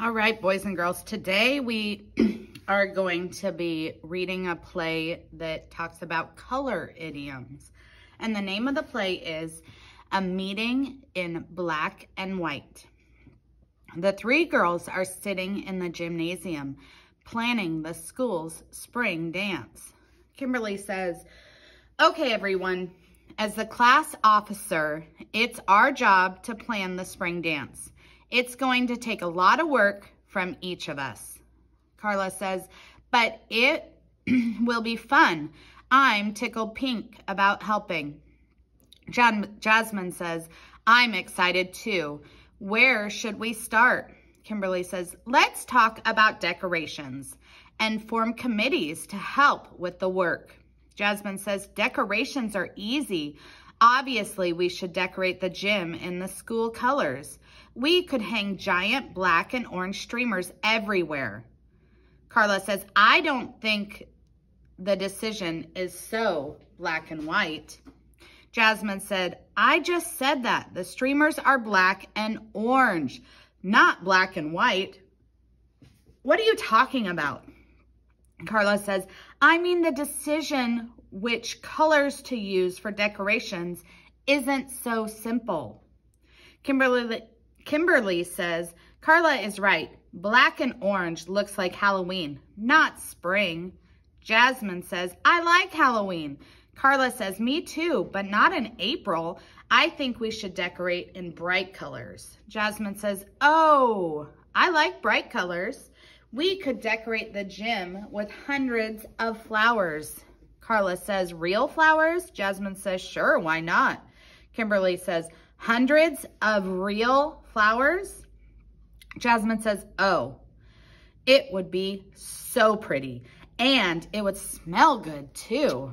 All right, boys and girls, today we are going to be reading a play that talks about color idioms. And the name of the play is A Meeting in Black and White. The three girls are sitting in the gymnasium planning the school's spring dance. Kimberly says, "Okay, everyone, as the class officer, it's our job to plan the spring dance. It's going to take a lot of work from each of us." Carla says, "But it will be fun. I'm tickled pink about helping." Jasmine says, "I'm excited too. Where should we start?" Kimberly says, "Let's talk about decorations and form committees to help with the work." Jasmine says, "Decorations are easy. Obviously, we should decorate the gym in the school colors. We could hang giant black and orange streamers everywhere." Carla says, "I don't think the decision is so black and white." Jasmine said, "I just said that. The streamers are black and orange, not black and white." "What are you talking about?" Carla says, "I mean the decision which colors to use for decorations isn't so simple." Kimberly says, "Carla is right. Black and orange looks like Halloween, not spring." Jasmine says, "I like Halloween." Carla says, "Me too, but not in April. I think we should decorate in bright colors." Jasmine says, "Oh, I like bright colors. We could decorate the gym with hundreds of flowers." Carla says, "Real flowers?" Jasmine says, "Sure, why not?" Kimberly says, "Hundreds of real flowers?" Jasmine says, "Oh, it would be so pretty, and it would smell good too."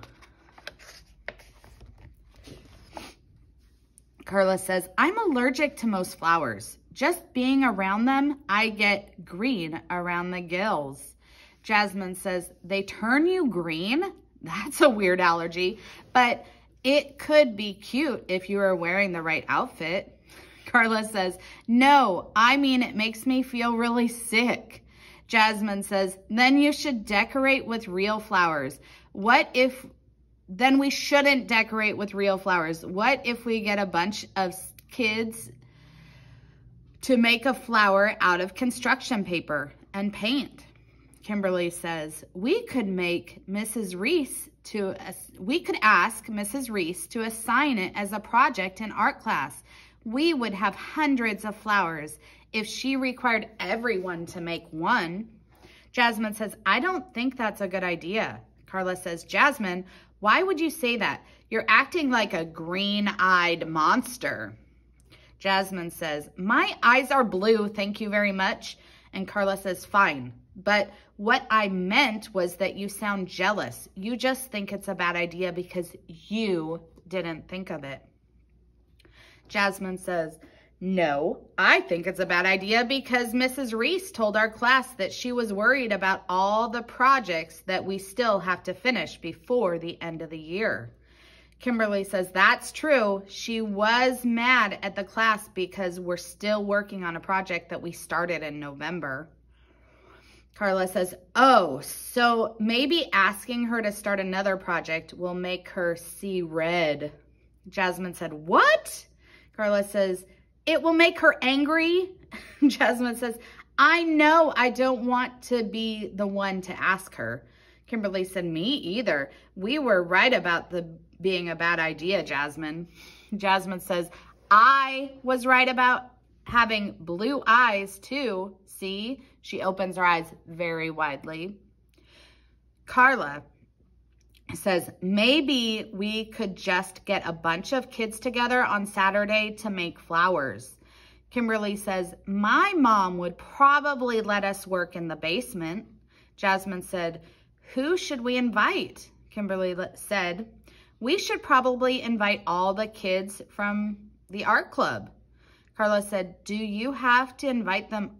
Carla says, "I'm allergic to most flowers. Just being around them, I get green around the gills." Jasmine says, "They turn you green? That's a weird allergy, but it could be cute if you are wearing the right outfit." Carla says, "No, I mean it makes me feel really sick." Jasmine says, "Then you should decorate with real flowers." Then we shouldn't decorate with real flowers. What if we get a bunch of kids to make a flower out of construction paper and paint? Kimberly says, we could ask Mrs. Reese to assign it as a project in art class. We would have hundreds of flowers if she required everyone to make one. Jasmine says, "I don't think that's a good idea." Carla says, "Jasmine, why would you say that? You're acting like a green-eyed monster." Jasmine says, "My eyes are blue, thank you very much." And Carla says, "Fine, but what I meant was that you sound jealous. You just think it's a bad idea because you didn't think of it." Jasmine says, "No, I think it's a bad idea because Mrs. Reese told our class that she was worried about all the projects that we still have to finish before the end of the year." Kimberly says, "That's true. She was mad at the class because we're still working on a project that we started in November." Carla says, "Oh, so maybe asking her to start another project will make her see red." Jasmine said, "What?" Carla says, "It will make her angry." Jasmine says, "I know I don't want to be the one to ask her." Kimberly said, "Me either. We were right about being a bad idea, Jasmine." Jasmine says, "I was right about having blue eyes too. See?" She opens her eyes very widely. Carla says, "Maybe we could just get a bunch of kids together on Saturday to make flowers." Kimberly says, "My mom would probably let us work in the basement." Jasmine said, "Who should we invite?" Kimberly said, "We should probably invite all the kids from the art club." Carla said, "Do you have to invite them,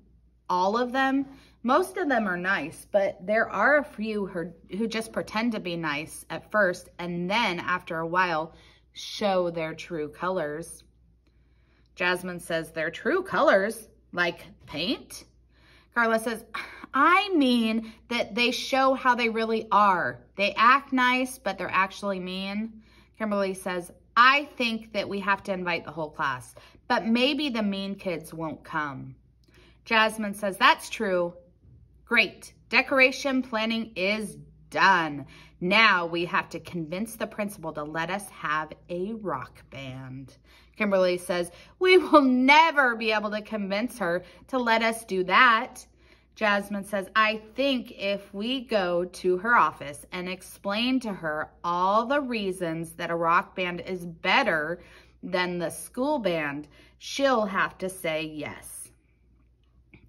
all of them? Most of them are nice, but there are a few who just pretend to be nice at first and then after a while show their true colors." Jasmine says, "Their true colors? Like paint?" Carla says, I mean that they show how they really are. They act nice, but they're actually mean. Kimberly says, I think that we have to invite the whole class, but maybe the mean kids won't come. Jasmine says, that's true. Great. Decoration planning is done. Now we have to convince the principal to let us have a rock band. Kimberly says, we will never be able to convince her to let us do that. Jasmine says, I think if we go to her office and explain to her all the reasons that a rock band is better than the school band, she'll have to say yes.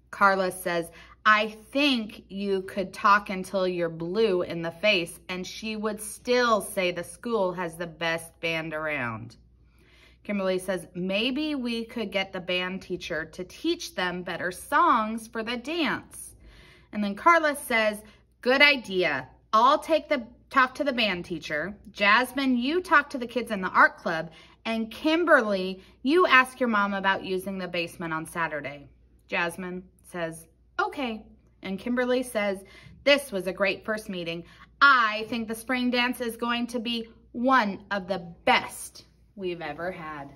Carla says, I think you could talk until you're blue in the face and she would still say the school has the best band around. Kimberly says, maybe we could get the band teacher to teach them better songs for the dance. And then Carla says, good idea. I'll talk to the band teacher. Jasmine, you talk to the kids in the art club. And Kimberly, you ask your mom about using the basement on Saturday. Jasmine says, okay. And Kimberly says, this was a great first meeting. I think the spring dance is going to be one of the best we've ever had.